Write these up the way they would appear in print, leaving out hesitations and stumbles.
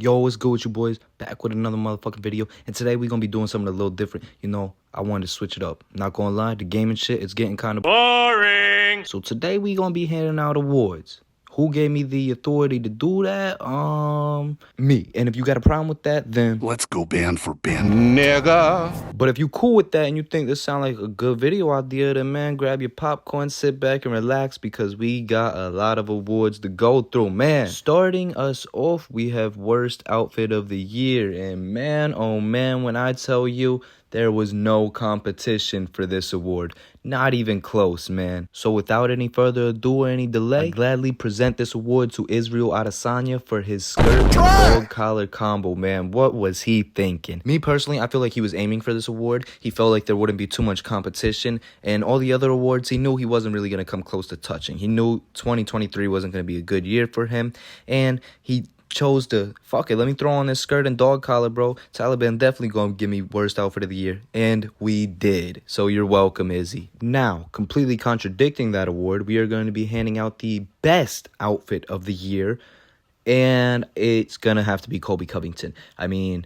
Yo, what's good with you boys? Back with another motherfucking video. And today we're gonna be doing something a little different. You know, I wanted to switch it up. Not gonna lie, the gaming shit, it's getting kind of boring. So today we gonna be handing out awards. Who gave me the authority to do that? Me. And if you got a problem with that, then let's go band for band, nigga. But if you cool with that and you think this sound like a good video idea, then man, grab your popcorn, sit back and relax because we got a lot of awards to go through, man. Starting us off, we have worst outfit of the year. And man, oh man, when I tell you, there was no competition for this award. Not even close, man. So without any further ado or any delay, I gladly present this award to Israel Adesanya for his skirt and dog collar combo, man. What was he thinking? Me personally, I feel like he was aiming for this award. He felt like there wouldn't be too much competition. And all the other awards, he knew he wasn't really going to come close to touching. He knew 2023 wasn't going to be a good year for him. And he chose to, fuck it, let me throw on this skirt and dog collar, bro. Taliban definitely gonna give me worst outfit of the year. And we did. So you're welcome, Izzy. Now, completely contradicting that award, we are going to be handing out the best outfit of the year. And it's gonna have to be Colby Covington. I mean,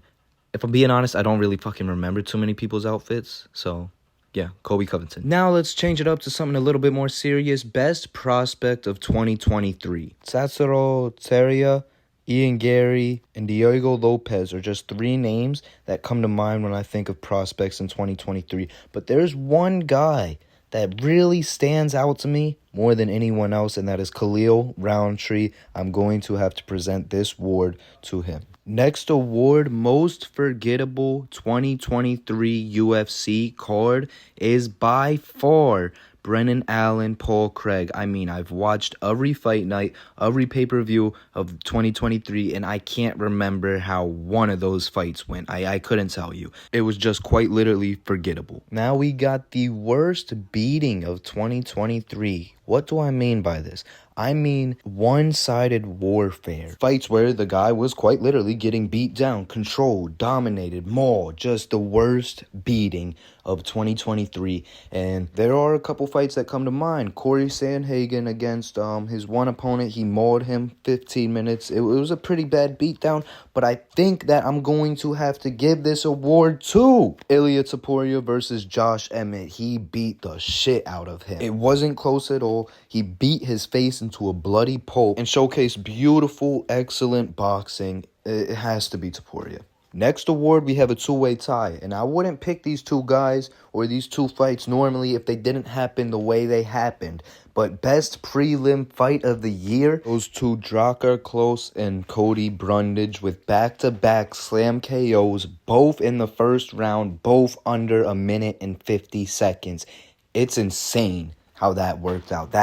if I'm being honest, I don't really fucking remember too many people's outfits. So yeah, Colby Covington. Now let's change it up to something a little bit more serious. Best prospect of 2023. Sasoro Teria, Ian Gary, and Diego Lopez are just three names that come to mind when I think of prospects in 2023. But there's one guy that really stands out to me more than anyone else, and that is Khalil Roundtree. I'm going to have to present this award to him. Next award, most forgettable 2023 UFC card is by far Brennan Allen, Paul Craig. I mean, I've watched every fight night, every pay-per-view of 2023, and I can't remember how one of those fights went. I couldn't tell you. It was just quite literally forgettable. Now we got the worst beating of 2023. What do I mean by this? I mean one-sided warfare. Fights where the guy was quite literally getting beat down, controlled, dominated, mauled. Just the worst beating of 2023. And there are a couple fights that come to mind. Corey Sandhagen against his one opponent. He mauled him 15 minutes. It was a pretty bad beatdown. But I think that I'm going to have to give this award to Ilia Topuria versus Josh Emmett. He beat the shit out of him. It wasn't close at all. He beat his face into a bloody pulp and showcased beautiful, excellent boxing. It has to be Topuria. Next award, we have a two-way tie. And I wouldn't pick these two guys or these two fights normally if they didn't happen the way they happened. But best prelim fight of the year goes to Drakkar Klose and Cody Brundage with back-to-back slam KOs, both in the first round, both under a minute and 50 seconds. It's insane how that worked out.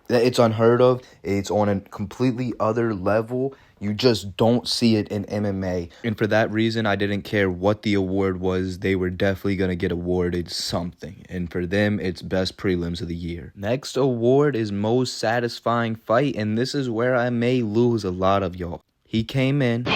It's unheard of. It's on a completely other level. You just don't see it in MMA. And for that reason, I didn't care what the award was. They were definitely going to get awarded something. And for them, it's best prelims of the year. Next award is most satisfying fight. And this is where I may lose a lot of y'all. He came in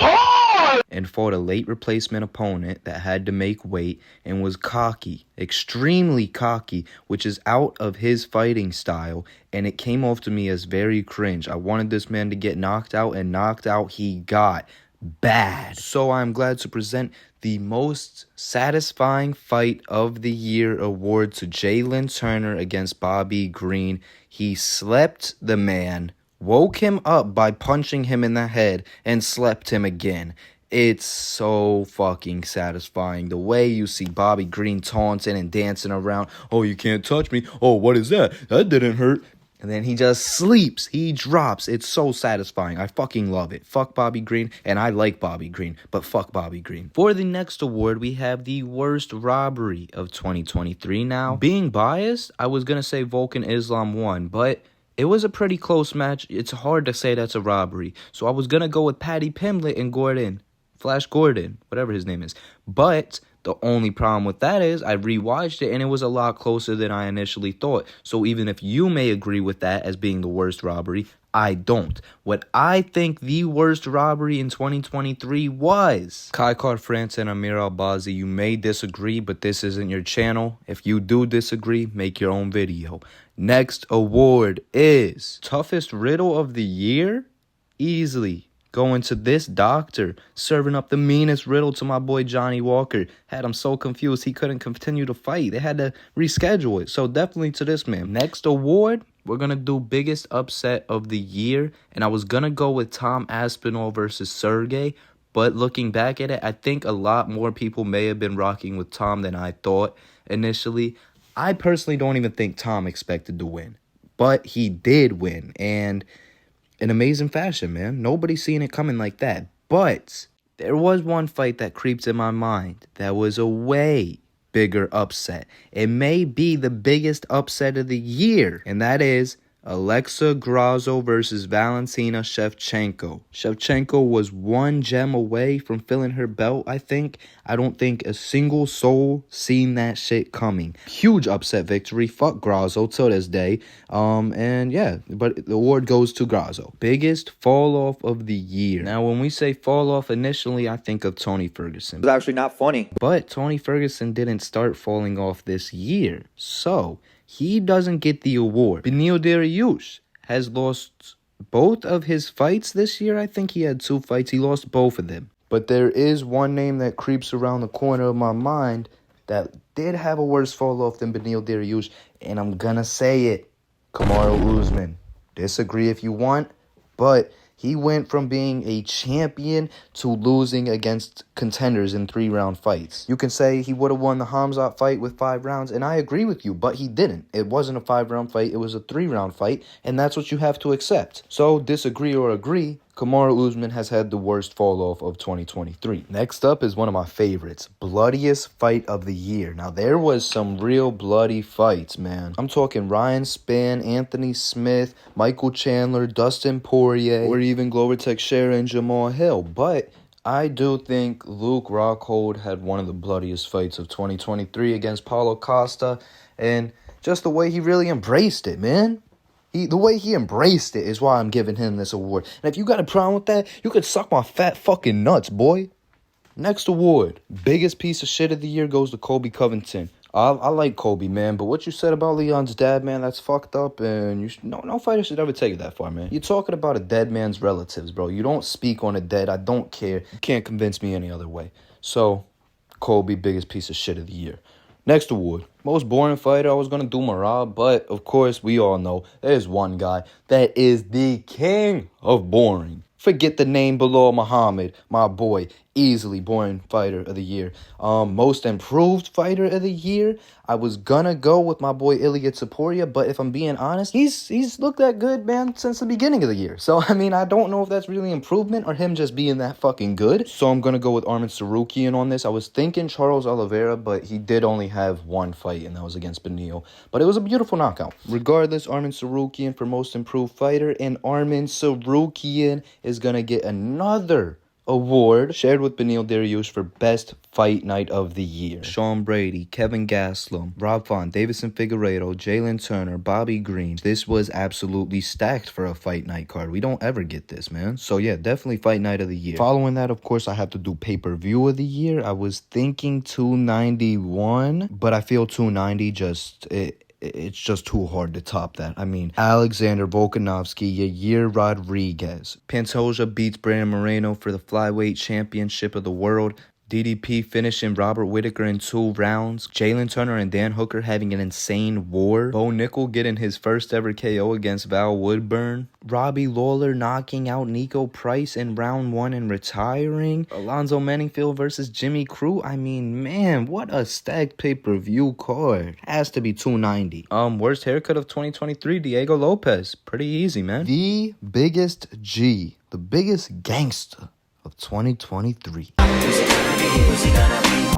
and fought a late replacement opponent that had to make weight and was cocky, extremely cocky, which is out of his fighting style, and it came off to me as very cringe. I wanted this man to get knocked out, and knocked out he got bad. So I'm glad to present the most satisfying fight of the year award to Jalen Turner against Bobby Green. He slept the man, woke him up by punching him in the head, and slept him again. It's so fucking satisfying. The way you see Bobby Green taunting and dancing around. Oh, you can't touch me. Oh, what is that? That didn't hurt. And then he just sleeps. He drops. It's so satisfying. I fucking love it. Fuck Bobby Green. And I like Bobby Green. But fuck Bobby Green. For the next award, we have the worst robbery of 2023. Now, being biased, I was going to say Volkan Islam won. But it was a pretty close match. It's hard to say that's a robbery. So I was going to go with Paddy Pimblett and Gordon. Flash Gordon, whatever his name is. But the only problem with that is I rewatched it and it was a lot closer than I initially thought. So even if you may agree with that as being the worst robbery, I don't. What I think the worst robbery in 2023 was Kai Kara-France and Amir Albazi. You may disagree, but this isn't your channel. If you do disagree, make your own video. Next award is toughest riddle of the year. Easily Going to this doctor, serving up the meanest riddle to my boy Johnny Walker. Had him so confused he couldn't continue to fight. They had to reschedule it. So definitely to this man. Next award, we're going to do biggest upset of the year. And I was going to go with Tom Aspinall versus Sergey. But looking back at it, I think a lot more people may have been rocking with Tom than I thought initially. I personally don't even think Tom expected to win. But he did win. And in amazing fashion, man. Nobody's seen it coming like that. But there was one fight that creeps in my mind that was a way bigger upset. It may be the biggest upset of the year, and that is Alexa Grasso versus Valentina Shevchenko. Shevchenko was one gem away from filling her belt, I think. I don't think a single soul seen that shit coming. Huge upset victory. Fuck Grasso till this day. And yeah, but the award goes to Grasso. Biggest fall off of the year. Now, when we say fall off, initially I think of Tony Ferguson. It was actually not funny. But Tony Ferguson didn't start falling off this year. So he doesn't get the award. Beneil Dariush has lost both of his fights this year. I think he had 2 fights. He lost both of them. But there is one name that creeps around the corner of my mind that did have a worse fall off than Beneil Dariush. And I'm going to say it. Kamaru Usman. Disagree if you want, but he went from being a champion to losing against contenders in 3-round fights. You can say he would have won the Hamzat fight with 5 rounds, and I agree with you, but he didn't. It wasn't a 5-round fight, it was a 3-round fight, and that's what you have to accept. So, disagree or agree, Kamaru Usman has had the worst fall-off of 2023. Next up is one of my favorites, bloodiest fight of the year. Now, there was some real bloody fights, man. I'm talking Ryan Spann, Anthony Smith, Michael Chandler, Dustin Poirier, or even Glover Teixeira and Jamal Hill. But I do think Luke Rockhold had one of the bloodiest fights of 2023 against Paulo Costa, and just the way he really embraced it, man. The way he embraced it is why I'm giving him this award. And if you got a problem with that, you could suck my fat fucking nuts, boy. Next award, biggest piece of shit of the year goes to Colby Covington. I like Colby, man, but what you said about Leon's dad, man, that's fucked up, and no fighter should ever take it that far, man. You're talking about a dead man's relatives, bro. You don't speak on a dead. I don't care. You can't convince me any other way. So, Colby, biggest piece of shit of the year. Next award, most boring fighter. I was going to do Marab, but of course, we all know there's one guy that is the king of boring. Forget the name below Muhammad, my boy. Easily boring fighter of the year. Most improved fighter of the year. I was gonna go with my boy Ilia Topuria, but if I'm being honest, he's looked that good, man, since the beginning of the year. So, I mean, I don't know if that's really improvement or him just being that fucking good. So I'm gonna go with Arman Tsarukyan on this. I was thinking Charles Oliveira, but he did only have one fight, and that was against Beneil. But it was a beautiful knockout. Regardless, Arman Tsarukyan for most improved fighter, and Arman Tsarukyan is gonna get another award shared with Beneil Dariush for best fight night of the year. Sean Brady, Kevin Gastelum, Rob Font, Davison Figueiredo, Jalen Turner, Bobby Green. This was absolutely stacked for a fight night card. We don't ever get this, man. So yeah, definitely fight night of the year. Following that, of course, I have to do pay-per-view of the year. I was thinking 291, but I feel 290 it's just too hard to top that. I mean, Alexander Volkanovski, Yair Rodriguez. Pantoja beats Brandon Moreno for the flyweight championship of the world. DDP finishing Robert Whittaker in 2 rounds. Jalen Turner and Dan Hooker having an insane war. Bo Nickel getting his first ever KO against Val Woodburn. Robbie Lawler knocking out Nico Price in round 1 and retiring. Alonzo Manningfield versus Jimmy Crute. I mean, man, what a stacked pay-per-view card. Has to be 290. Worst haircut of 2023, Diego Lopez. Pretty easy, man. The biggest G. The biggest gangster of 2023.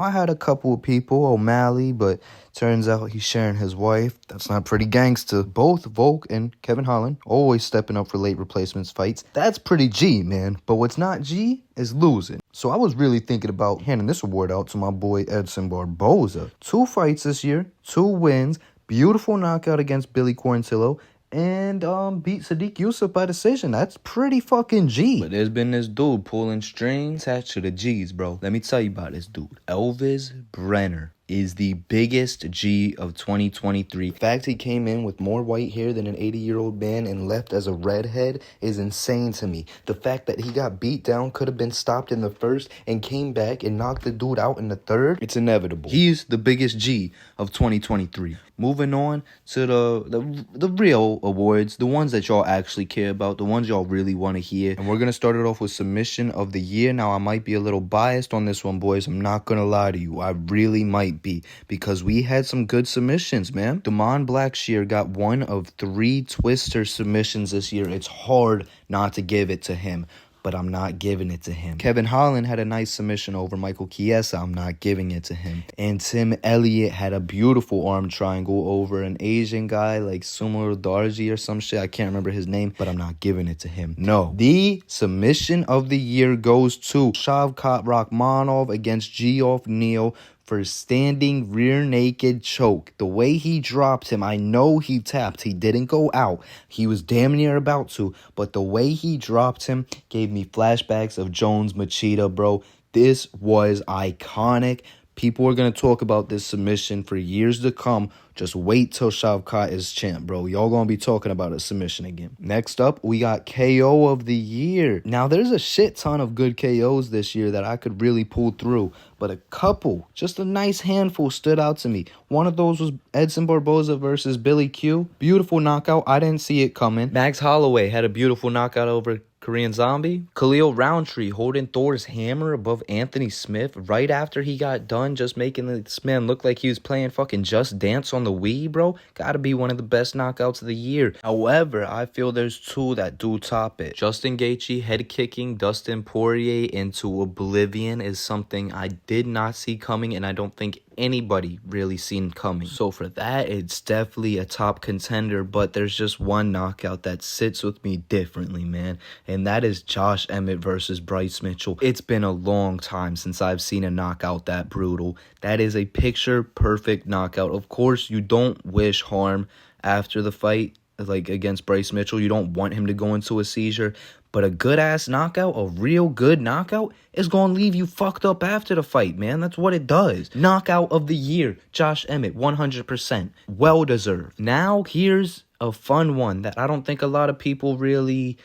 I had a couple of people, O'Malley, but turns out he's sharing his wife. That's not pretty gangster. Both Volk and Kevin Holland always stepping up for late replacements fights. That's pretty G, man. But what's not G is losing. So I was really thinking about handing this award out to my boy Edson Barboza. 2 fights this year, 2 wins, beautiful knockout against Billy Quarantillo, and beat Sadiq Yusuf by decision. That's pretty fucking G. But there's been this dude pulling strings attached to the G's, bro. Let me tell you about this dude. Elvis Brenner. is the biggest G of 2023. The fact he came in with more white hair than an 80-year-old man and left as a redhead is insane to me. The fact that he got beat down, could have been stopped in the first, and came back and knocked the dude out in the third, it's inevitable. He's the biggest G of 2023. Moving on to the real awards, the ones that y'all actually care about, the ones y'all really want to hear. And we're going to start it off with submission of the year. Now, I might be a little biased on this one, boys. I'm not going to lie to you. I really might be, because we had some good submissions, man. Damon Blackshear got one of 3 Twister submissions this year. It's hard not to give it to him, but I'm not giving it to him. Kevin Holland had a nice submission over Michael Chiesa. I'm not giving it to him. And Tim Elliott had a beautiful arm triangle over an Asian guy like Sumo Darji or some shit. I can't remember his name, but I'm not giving it to him. No. The submission of the year goes to Shavkat Rakhmonov against Geoff Neal for standing rear naked choke. The way he dropped him, I know he tapped. He didn't go out. He was damn near about to, but the way he dropped him gave me flashbacks of Jones Machida, bro. This was iconic. People are going to talk about this submission for years to come. Just wait till Shavkat is champ, bro. Y'all going to be talking about a submission again. Next up, we got KO of the year. Now, there's a shit ton of good KOs this year that I could really pull through, but a couple, just a nice handful, stood out to me. One of those was Edson Barboza versus Billy Q. Beautiful knockout. I didn't see it coming. Max Holloway had a beautiful knockout over Korean Zombie. Khalil Roundtree holding Thor's hammer above Anthony Smith right after he got done just making this man look like he was playing fucking Just Dance on the Wii, bro. Gotta be one of the best knockouts of the year. However, I feel there's 2 that do top it. Justin Gaethje head kicking Dustin Poirier into oblivion is something I did not see coming, and I don't think anybody really seen coming. So for that, it's definitely a top contender, but there's just one knockout that sits with me differently, man, and that is Josh Emmett versus Bryce Mitchell. It's been a long time since I've seen a knockout that brutal. That is a picture-perfect knockout. Of course, you don't wish harm after the fight, like against Bryce Mitchell. You don't want him to go into a seizure, but a good-ass knockout, a real good knockout, is going to leave you fucked up after the fight, man. That's what it does. Knockout of the year, Josh Emmett, 100%. Well-deserved. Now, here's a fun one that I don't think a lot of people really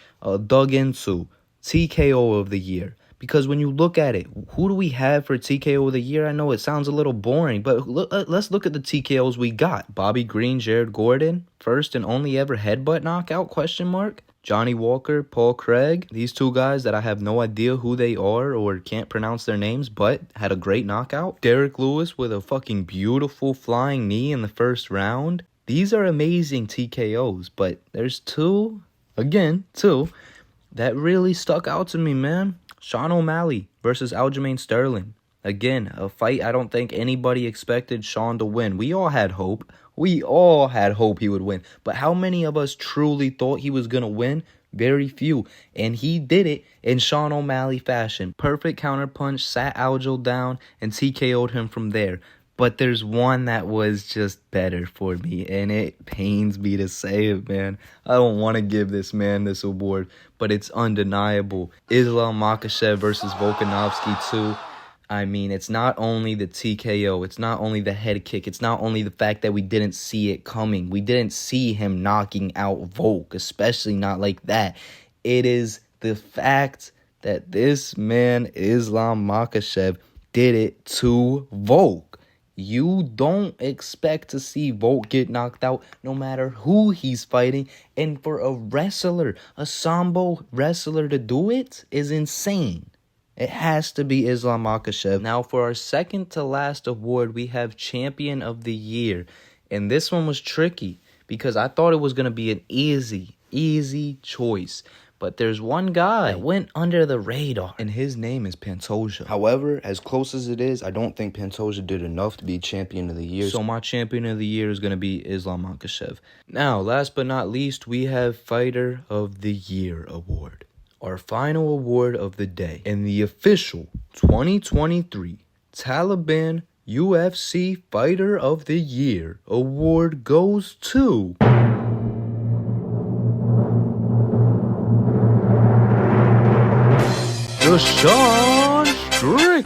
dug into. TKO of the year. Because when you look at it, who do we have for TKO of the year? I know it sounds a little boring, but let's look at the TKOs we got. Bobby Green, Jared Gordon, first and only ever headbutt knockout, question mark. Johnny Walker, Paul Craig, these 2 guys that I have no idea who they are or can't pronounce their names, but had a great knockout. Derek Lewis with a fucking beautiful flying knee in the first round. These are amazing TKOs, but there's 2, that really stuck out to me, man. Sean O'Malley versus Aljamain Sterling. Again, a fight I don't think anybody expected Sean to win. We all had hope. We all had hope he would win. But how many of us truly thought he was going to win? Very few. And he did it in Sean O'Malley fashion. Perfect counterpunch, sat Aljo down, and TKO'd him from there. But there's one that was just better for me, and it pains me to say it, man. I don't want to give this man this award, but it's undeniable. Islam Makhachev versus Volkanovski 2. I mean, it's not only the TKO, it's not only the head kick, it's not only the fact that we didn't see it coming. We didn't see him knocking out Volk, especially not like that. It is the fact that this man, Islam Makhachev, did it to Volk. You don't expect to see Volk get knocked out no matter who he's fighting. And for a wrestler, a Sambo wrestler to do it is insane. It has to be Islam Makhachev. Now, for our second to last award, we have Champion of the Year. And this one was tricky because I thought it was going to be an easy choice. But there's one guy that went under the radar, and his name is Pantoja. However, as close as it is, I don't think Pantoja did enough to be Champion of the Year. So my Champion of the Year is going to be Islam Makhachev. Now, last but not least, we have Fighter of the Year award. Our final award of the day. And the official 2023 Taliban UFC Fighter of the Year award goes to... Sean Strickland.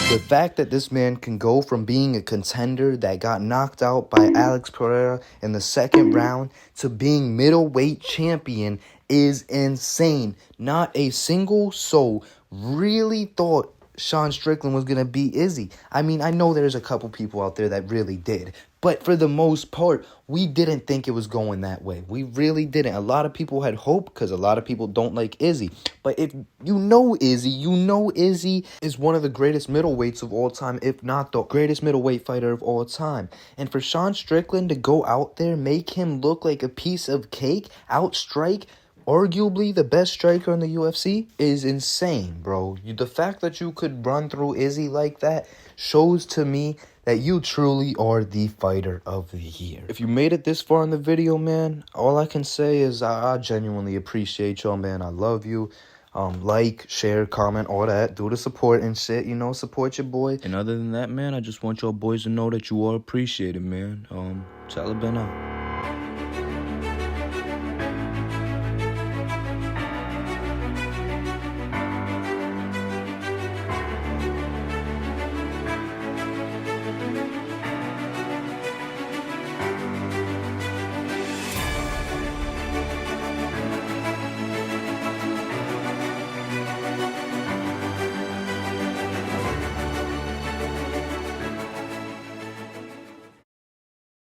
The fact that this man can go from being a contender that got knocked out by Alex Pereira in the second round to being middleweight champion is insane. Not a single soul really thought Sean Strickland was going to beat Izzy. I mean, I know there's a couple people out there that really did. But for the most part, we didn't think it was going that way. We really didn't. A lot of people had hope because a lot of people don't like Izzy. But if you know Izzy is one of the greatest middleweights of all time, if not the greatest middleweight fighter of all time. And for Sean Strickland to go out there, make him look like a piece of cake, outstrike arguably the best striker in the UFC is insane, bro. The fact that you could run through Izzy like that shows to me that you truly are the fighter of the year. If you made it this far in the video, man, all I can say is I genuinely appreciate y'all, man. I love you. Like, share, comment, all that. Do the support and shit, support your boy. And other than that, man, I just want y'all boys to know that you all appreciate it, man. Taliban out.